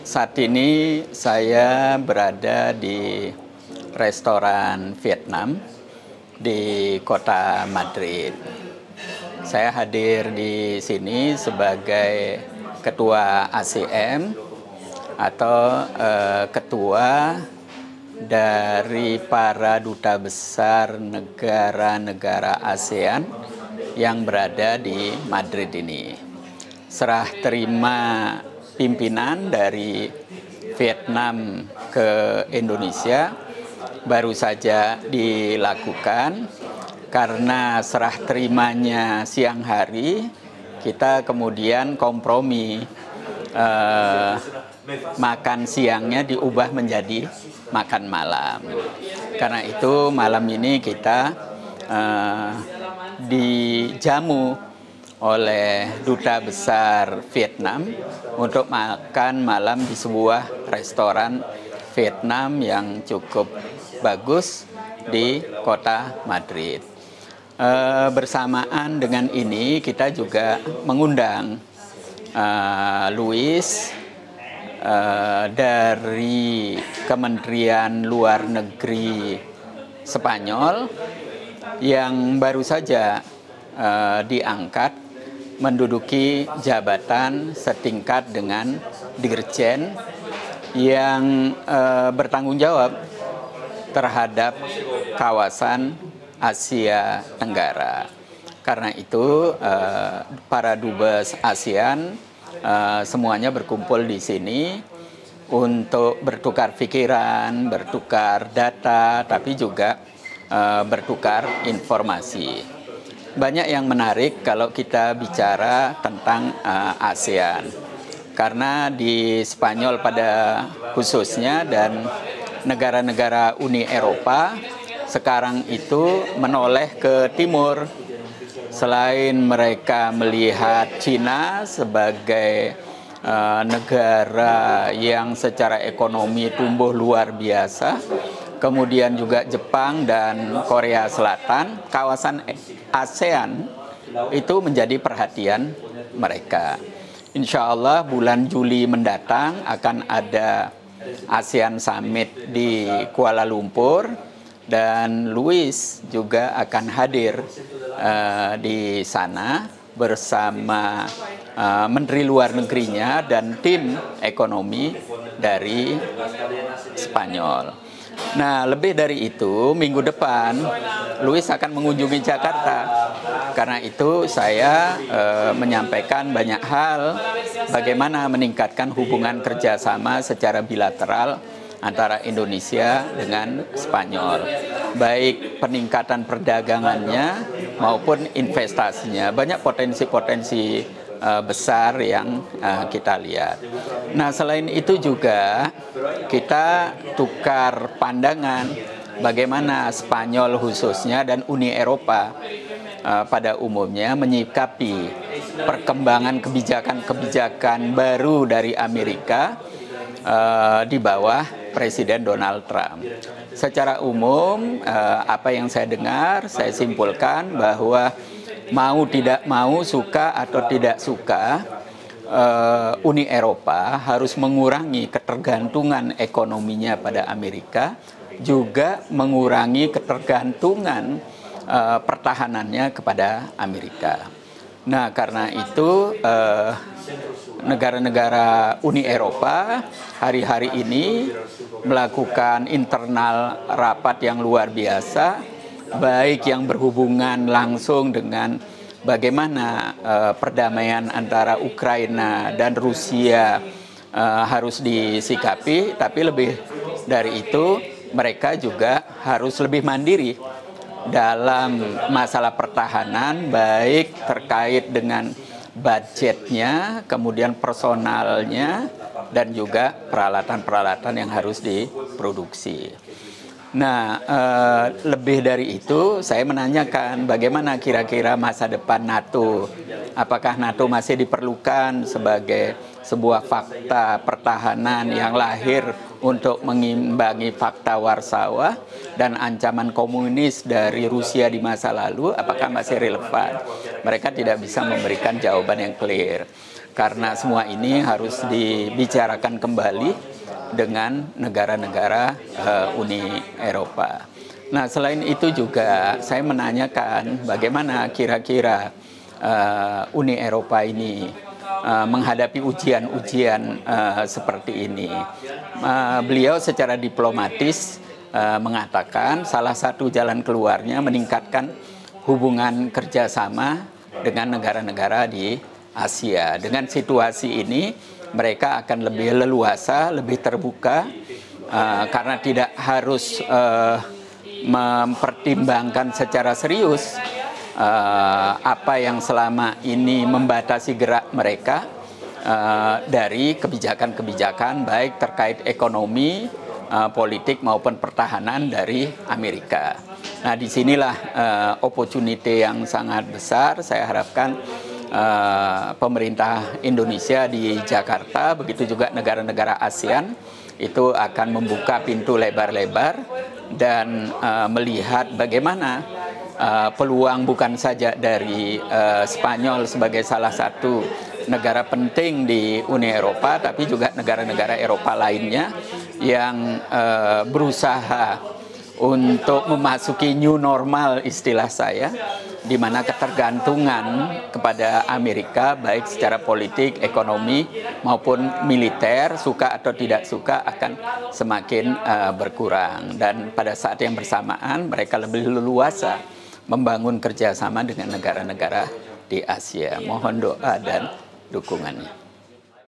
Saat ini saya berada di restoran Vietnam di kota Madrid. Saya hadir di sini sebagai ketua ASEM atau ketua dari para duta besar negara-negara ASEAN yang berada di Madrid ini. Serah terima pimpinan dari Vietnam ke Indonesia baru saja dilakukan karena serah terimanya siang hari, kita kemudian kompromi makan siangnya diubah menjadi makan malam. Karena itu malam ini kita dijamu oleh duta besar Vietnam untuk makan malam di sebuah restoran Vietnam yang cukup bagus di kota Madrid. Bersamaan dengan ini kita juga mengundang Luis dari Kementerian Luar Negeri Spanyol yang baru saja diangkat menduduki jabatan setingkat dengan dirjen yang bertanggung jawab terhadap kawasan Asia Tenggara. Karena itu para dubes ASEAN semuanya berkumpul di sini untuk bertukar pikiran, bertukar data, tapi juga bertukar informasi. Banyak yang menarik kalau kita bicara tentang ASEAN. Karena di Spanyol pada khususnya dan negara-negara Uni Eropa sekarang itu menoleh ke timur. Selain mereka melihat Cina sebagai negara yang secara ekonomi tumbuh luar biasa, kemudian juga Jepang dan Korea Selatan, kawasan ASEAN itu menjadi perhatian mereka. Insya Allah bulan Juli mendatang akan ada ASEAN Summit di Kuala Lumpur dan Luis juga akan hadir di sana bersama Menteri Luar Negerinya dan tim ekonomi dari Spanyol. Nah, lebih dari itu, minggu depan Luis akan mengunjungi Jakarta. Karena itu saya menyampaikan banyak hal bagaimana meningkatkan hubungan kerjasama secara bilateral antara Indonesia dengan Spanyol. Baik peningkatan perdagangannya maupun investasinya. Banyak potensi-potensi besar yang kita lihat. Nah, selain itu juga kita tukar pandangan bagaimana Spanyol khususnya dan Uni Eropa pada umumnya menyikapi perkembangan kebijakan-kebijakan baru dari Amerika di bawah Presiden Donald Trump. Secara umum apa yang saya dengar, saya simpulkan bahwa mau tidak mau, suka atau tidak suka, Uni Eropa harus mengurangi ketergantungan ekonominya pada Amerika, juga mengurangi ketergantungan pertahanannya kepada Amerika. Nah, karena itu negara-negara Uni Eropa hari-hari ini melakukan internal rapat yang luar biasa, baik yang berhubungan langsung dengan bagaimana perdamaian antara Ukraina dan Rusia harus disikapi, tapi lebih dari itu mereka juga harus lebih mandiri dalam masalah pertahanan, baik terkait dengan budgetnya, kemudian personalnya, dan juga peralatan-peralatan yang harus diproduksi. Nah, lebih dari itu, saya menanyakan bagaimana kira-kira masa depan NATO. Apakah NATO masih diperlukan sebagai sebuah fakta pertahanan yang lahir untuk mengimbangi fakta Warsawa dan ancaman komunis dari Rusia di masa lalu, apakah masih relevan? Mereka tidak bisa memberikan jawaban yang clear. Karena semua ini harus dibicarakan kembali dengan negara-negara Uni Eropa. Nah, selain itu juga saya menanyakan bagaimana kira-kira Uni Eropa ini menghadapi ujian-ujian seperti ini. Beliau secara diplomatis mengatakan salah satu jalan keluarnya meningkatkan hubungan kerjasama dengan negara-negara di Asia. Dengan situasi ini, mereka akan lebih leluasa, lebih terbuka, karena tidak harus mempertimbangkan secara serius apa yang selama ini membatasi gerak mereka dari kebijakan-kebijakan baik terkait ekonomi, politik maupun pertahanan dari Amerika. Nah, disinilah opportunity yang sangat besar. Saya harapkan pemerintah Indonesia di Jakarta, begitu juga negara-negara ASEAN, itu akan membuka pintu lebar-lebar dan melihat bagaimana peluang bukan saja dari Spanyol sebagai salah satu negara penting di Uni Eropa, tapi juga negara-negara Eropa lainnya yang berusaha untuk memasuki new normal, istilah saya, di mana ketergantungan kepada Amerika baik secara politik, ekonomi maupun militer, suka atau tidak suka, akan semakin berkurang. Dan pada saat yang bersamaan mereka lebih leluasa membangun kerjasama dengan negara-negara di Asia. Mohon doa dan dukungannya.